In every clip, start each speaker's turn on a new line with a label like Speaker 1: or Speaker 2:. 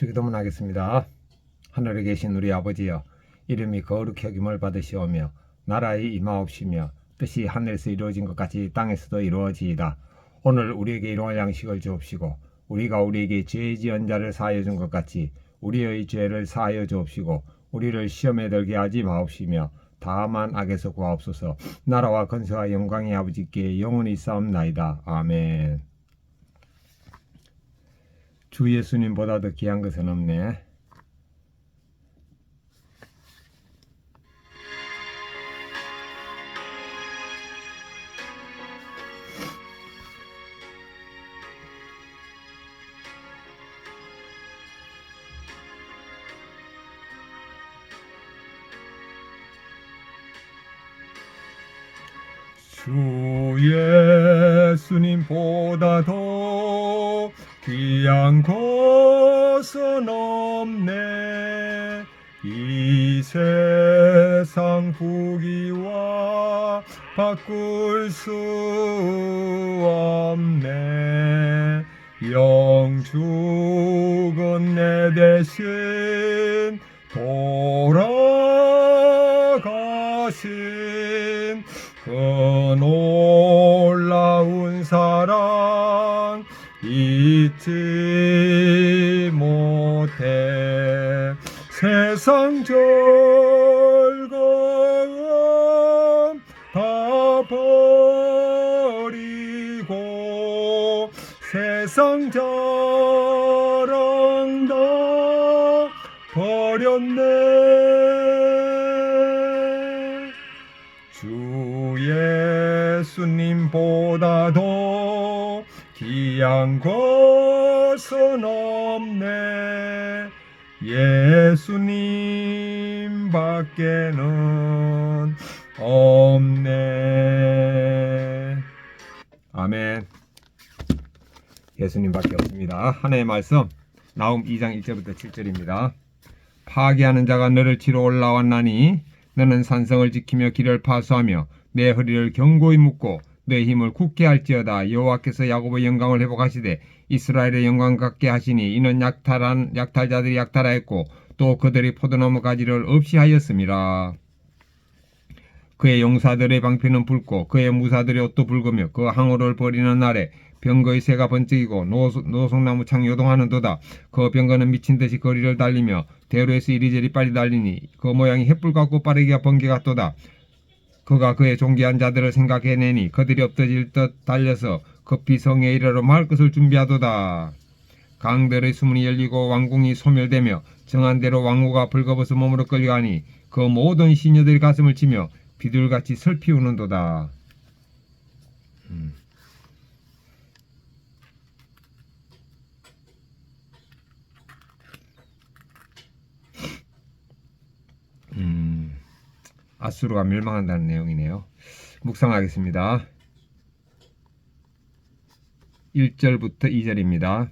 Speaker 1: 주기도문 하겠습니다. 하늘에 계신 우리 아버지여, 이름이 거룩히 여김을 받으시오며 나라의 임하옵시며 뜻이 하늘에서 이루어진 것 같이 땅에서도 이루어지이다. 오늘 우리에게 일용할 양식을 주옵시고 우리가 우리에게 죄 지은 자를 사하여 준 것 같이 우리의 죄를 사하여 주옵시고 우리를 시험에 들게 하지 마옵시며 다만 악에서 구하옵소서. 나라와 권세와 영광이 아버지께 영원히 있사옵나이다. 아멘. 주 예수님보다 더 귀한 것은 없네. 주 예수님보다 더 귀한 것은 없네. 이 세상 부귀와 바꿀 수 없네. 영죽은 내 대신 돌아가신 그 놀라운 사랑 잊지 못해. 세상 즐거움 다 버리고 세상 자랑 다 버렸네. 주 예수님보다 더 귀한 것은 없네. 예수님 밖에는 없네. 아멘. 예수님 밖에 없습니다. 하나님의 말씀 나훔 2장 1절부터 7절입니다. 파괴하는 자가 너를 치러 올라왔나니 너는 산성을 지키며 길을 파수하며 내 허리를 견고히 묶고 내 힘을 굳게 할지어다. 여호와께서 야곱의 영광을 회복하시되 이스라엘의 영광 갖게 하시니 이는 약탈자들이 약탈하였고 또 그들이 포도나무 가지를 없이 하였음이라. 그의 용사들의 방패는 붉고 그의 무사들의 옷도 붉으며 그 항우를 버리는 날에 병거의 새가 번쩍이고 노송나무 창 요동하는도다. 그 병거는 미친듯이 거리를 달리며 대로에서 이리저리 빨리 달리니 그 모양이 횃불 같고 빠르기가 번개 같도다. 그가 그의 존귀한 자들을 생각해내니 그들이 엎드질 듯 달려서 급히 성에 이르러 말 것을 준비하도다. 강들의 수문이 열리고 왕궁이 소멸되며 정한 대로 왕후가 벌거벗어 몸으로 끌려가니 그 모든 시녀들이 가슴을 치며 비둘같이 슬피 우는도다. 아수르가 멸망한다는 내용이네요. 묵상하겠습니다. 1절부터 2절입니다.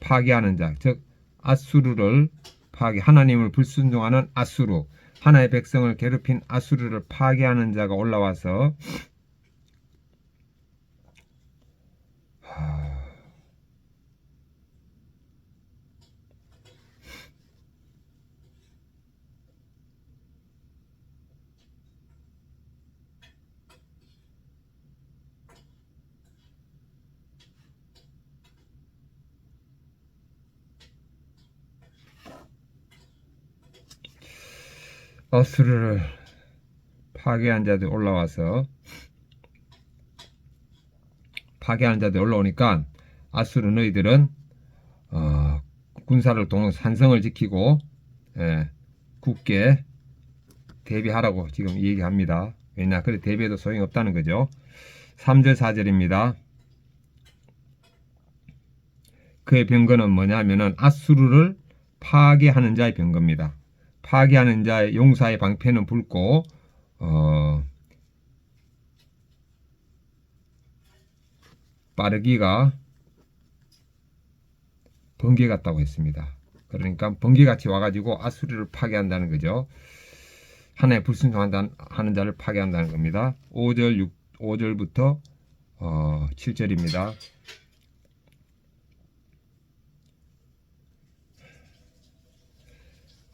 Speaker 1: 파괴하는 자, 즉 아수르를 하나님을 불순종하는 아수르, 하나의 백성을 괴롭힌 아수르를 파괴하는 자가 올라와서 아수르를 파괴한 자들이 올라와서 파괴하는 자들이 올라오니까 아수르 너희들은 군사를 산성을 지키고 굳게 대비하라고 지금 얘기합니다. 왜냐 그래 대비해도 소용이 없다는 거죠. 3절 4절입니다. 그의 병거는 뭐냐면은 아수르를 파괴하는 자의 병거입니다. 파괴하는 자의 용사의 방패는 붉고 빠르기가 번개 같다고 했습니다. 그러니까 번개같이 와가지고 아수르를 파괴한다는 거죠. 하나의 불순종하는 자를 파괴한다는 겁니다. 5절부터 7절입니다.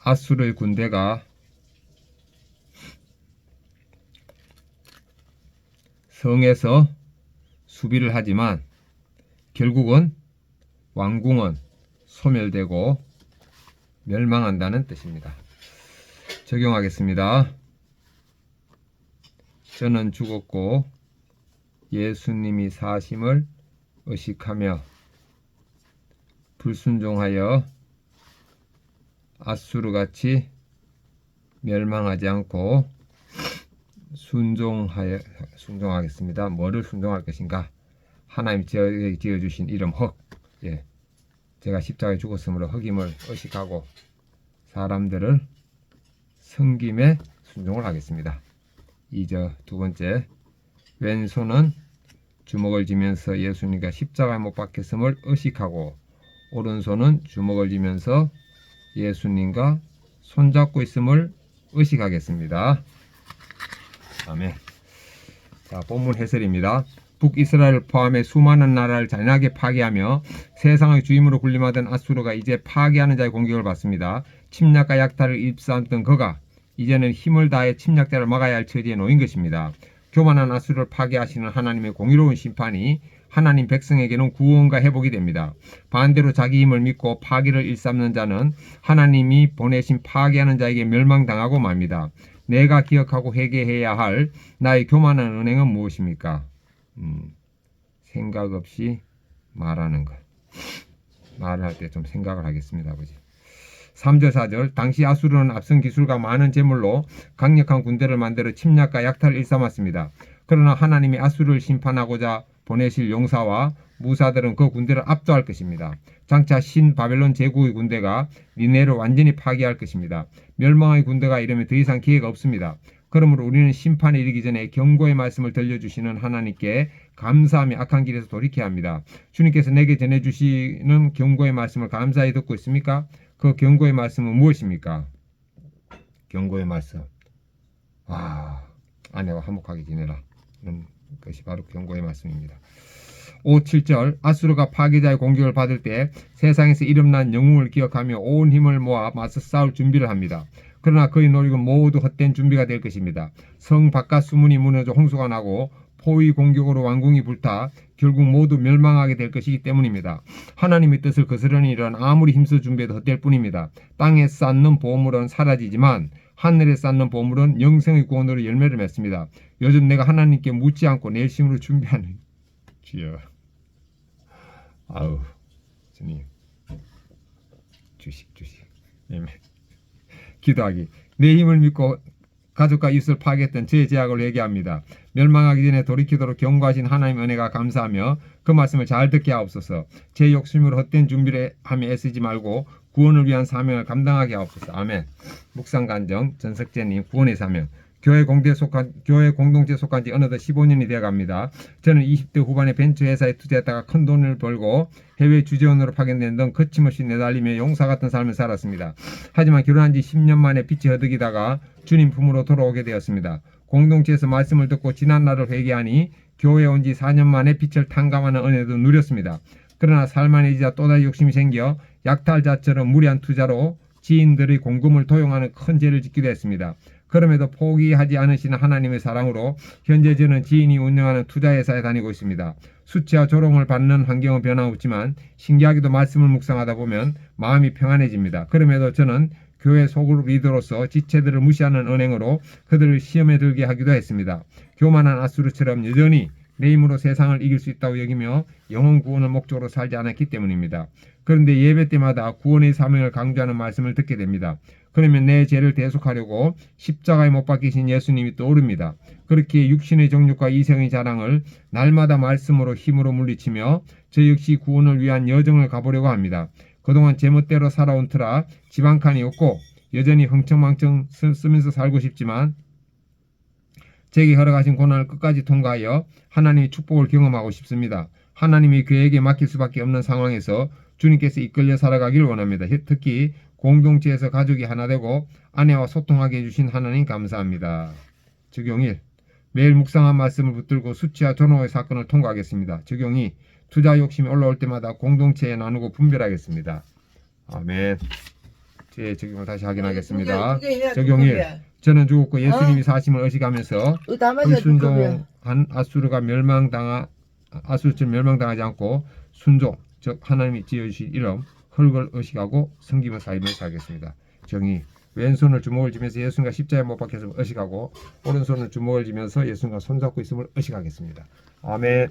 Speaker 1: 아수르의 군대가 성에서 수비를 하지만 결국은 왕궁은 소멸되고 멸망한다는 뜻입니다. 적용하겠습니다. 저는 죽었고 예수님이 사심을 의식하며 불순종하여 아수르같이 멸망하지 않고 순종하겠습니다. 뭐를 순종할 것인가? 하나님 지어주신 이름 흑. 예. 제가 십자가에 죽었으므로 흑임을 의식하고 사람들을 섬김에 순종을 하겠습니다. 두 번째, 왼손은 주먹을 쥐면서 예수님과 십자가에 못 박혔음을 의식하고 오른손은 주먹을 쥐면서 예수님과 손잡고 있음을 의식하겠습니다. 아멘. 자, 본문 해설입니다. 북이스라엘을 포함해 수많은 나라를 잔인하게 파괴하며 세상의 주임으로 군림하던 아수르가 이제 파괴하는 자의 공격을 받습니다. 침략과 약탈을 입사했던 그가 이제는 힘을 다해 침략자를 막아야 할 처지에 놓인 것입니다. 교만한 아수르를 파괴하시는 하나님의 공의로운 심판이 하나님 백성에게는 구원과 회복이 됩니다. 반대로 자기 힘을 믿고 파괴를 일삼는 자는 하나님이 보내신 파괴하는 자에게 멸망당하고 맙니다. 내가 기억하고 회개해야 할 나의 교만한 은행은 무엇입니까? 생각 없이 말하는 것. 말을 할 때 좀 생각을 하겠습니다. 아버지. 3절 4절 당시 아수르는 앞선 기술과 많은 재물로 강력한 군대를 만들어 침략과 약탈을 일삼았습니다. 그러나 하나님이 아수르를 심판하고자 보내실 용사와 무사들은 그 군대를 압도할 것입니다. 장차 신 바벨론 제국의 군대가 니네를 완전히 파괴할 것입니다. 멸망의 군대가 이르면 더 이상 기회가 없습니다. 그러므로 우리는 심판에 이르기 전에 경고의 말씀을 들려주시는 하나님께 감사하며 악한 길에서 돌이켜야 합니다. 주님께서 내게 전해주시는 경고의 말씀을 감사히 듣고 있습니까? 그 경고의 말씀은 무엇입니까? 경고의 말씀. 아내와 화목하게 지내라. 것이 바로 경고의 말씀입니다. 5, 7절 아수르가 파괴자의 공격을 받을 때 세상에서 이름난 영웅을 기억하며 온 힘을 모아 맞서 싸울 준비를 합니다. 그러나 그의 노력은 모두 헛된 준비가 될 것입니다. 성 바깥 수문이 무너져 홍수가 나고 포위 공격으로 왕궁이 불타 결국 모두 멸망하게 될 것이기 때문입니다. 하나님의 뜻을 거스르는 일은 아무리 힘써 준비해도 헛될 뿐입니다. 땅에 쌓는 보물은 사라지지만 하늘에 쌓는 보물은 영생의 구원으로 열매를 맺습니다. 요즘 내가 하나님께 묻지 않고 내심으로 준비하는 주여. 주님. 주식. 아멘. 기도하기. 내 힘을 믿고 가족과 이웃을 파괴했던 제 죄악을 회개합니다. 멸망하기 전에 돌이키도록 경고하신 하나님의 은혜가 감사하며 그 말씀을 잘 듣게 하옵소서. 제 욕심으로 헛된 준비를 하며 애쓰지 말고 구원을 위한 사명을 감당하게 하옵소서. 아멘. 묵상간정 전석재님 구원의 사명. 교회 공동체에 속한 지 어느덧 15년이 되어갑니다. 저는 20대 후반에 벤처회사에 투자했다가 큰 돈을 벌고 해외 주재원으로 파견된 등 거침없이 내달리며 용사 같은 삶을 살았습니다. 하지만 결혼한 지 10년 만에 빛이 허덕이다가 주님 품으로 돌아오게 되었습니다. 공동체에서 말씀을 듣고 지난날을 회개하니 교회에 온 지 4년 만에 빛을 탕감하는 은혜도 누렸습니다. 그러나 살만해지자 또다시 욕심이 생겨 약탈자처럼 무리한 투자로 지인들의 공금을 도용하는 큰 죄를 짓기도 했습니다. 그럼에도 포기하지 않으시는 하나님의 사랑으로 현재 저는 지인이 운영하는 투자회사에 다니고 있습니다. 수치와 조롱을 받는 환경은 변함없지만 신기하게도 말씀을 묵상하다 보면 마음이 평안해집니다. 그럼에도 저는 교회 소그룹 리더로서 지체들을 무시하는 언행으로 그들을 시험에 들게 하기도 했습니다. 교만한 아수르처럼 여전히 내 힘으로 세상을 이길 수 있다고 여기며 영혼 구원을 목적으로 살지 않았기 때문입니다. 그런데 예배 때마다 구원의 사명을 강조하는 말씀을 듣게 됩니다. 그러면 내 죄를 대속하려고 십자가에 못 박히신 예수님이 떠오릅니다. 그렇게 육신의 정욕과 이성의 자랑을 날마다 말씀으로 힘으로 물리치며 저 역시 구원을 위한 여정을 가보려고 합니다. 그동안 제멋대로 살아온 터라 집 한 칸이 없고 여전히 흥청망청 쓰면서 살고 싶지만 제게 허락하신 고난을 끝까지 통과하여 하나님의 축복을 경험하고 싶습니다. 하나님이 그에게 맡길 수밖에 없는 상황에서 주님께서 이끌려 살아가길 원합니다. 특히 공동체에서 가족이 하나 되고 아내와 소통하게 해주신 하나님 감사합니다. 적용 1. 매일 묵상한 말씀을 붙들고 수치와 전호의 사건을 통과하겠습니다. 적용 2. 투자 욕심이 올라올 때마다 공동체에 나누고 분별하겠습니다. 아멘. 제 적용을 다시 확인하겠습니다.
Speaker 2: 두개 해야
Speaker 1: 적용 1.
Speaker 2: 두껍이야.
Speaker 1: 저는 죽었고 예수님이 사심을 의식하면서
Speaker 2: 다 맞아야 두껍이야.
Speaker 1: 불순종한 아수르처럼 멸망당하지 않고 순종, 즉 하나님이 지어주신 이름 흙을 의식하고 섬김의 삶을 살겠습니다. 정의. 왼손을 주먹을 쥐면서 예수님과 십자가에 못 박혀서 의식하고 오른손을 주먹을 쥐면서 예수님과 손잡고 있음을 의식하겠습니다. 아멘.